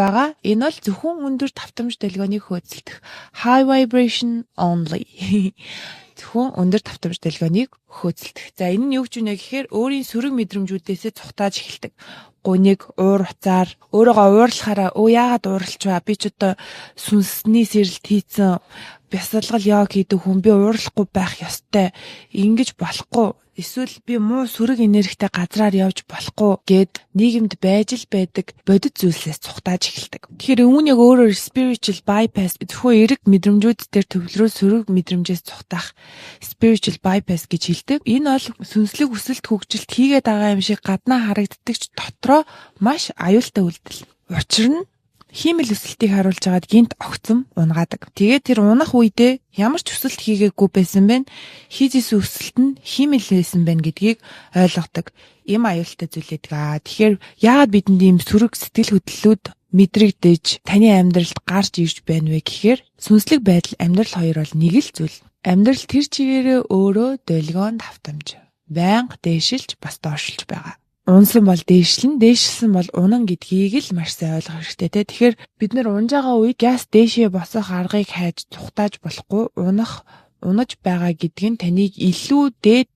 байгаа. Энэ бол зөвхөн өндөр давтамж долгионыг хөөцөлдөх high vibration only. Зөвхөн өндөр давтамж долгионыг хөөцөлдөх. За энэ нь юу гэж үнэ гэхээр өөрийн сөрөг мэдрэмжүүдээсээ цухтааж эхэлдэг. Гуниг, уур уцаар өөрийгөө уурлахаараа яагаад уурлж ба би ч одоо сүнсний сэрэлт хийцэн бясалгал яг хийдэг хүн би уурлахгүй байх ёстой. Ингэж болохгүй. Эсвэл би муу сөрөг энергитэй газраар явж болохгүй гэд нийгэмд байж л байдаг бодит зүйлсээс цухтааж эхэлдэг. Тэгэхээр үүнийг өөрөөр spiritual bypass зөвхөн эрэг мэдрэмжүүд дээр төвлөрөө сөрөг мэдрэмжээс цухтах spiritual bypass гэж хэлдэг. Энэ бол сүнслэг өсөлт хөгжилт хийгээд байгаа юм шиг гаднаа харагддаг ч дотроо маш аюултай үйлдэл. Учир нь хиймэл өсөлтийг харуулж агаад гинт огцом унгаадаг. Тэгээд тэр унах үедээ ямар ч өсөлт хийгээгүй байсан бэ? Хийжсэн өсөлт нь хиймэл байсан байна гэдгийг ойлгодог. Им аюултай зүйл гэдэг. Тэгэхээр яагаад бидэнд ийм сөрөг сэтгэл хөдлөлүүд мэдрэгдэж таны амьдралд гарч ирж байна вэ гэхээр сүнслэг байдал амьдрал хоёр бол нэг л зүйл. Амьдрал тэр чигээрээ өөрөө долгион давтамж. Байнга дээшилж бас доошлж байгаа. Унсан бол дээшилсэн бол унан гэдгийг л маш сайн ойлгох хэрэгтэй те. Тэгэхээр бид нэр унж байгаа үед газ дээшээ босох аргыг хайж цухтааж болохгүй унаж байгаа гэдг нь таныг илүү дээд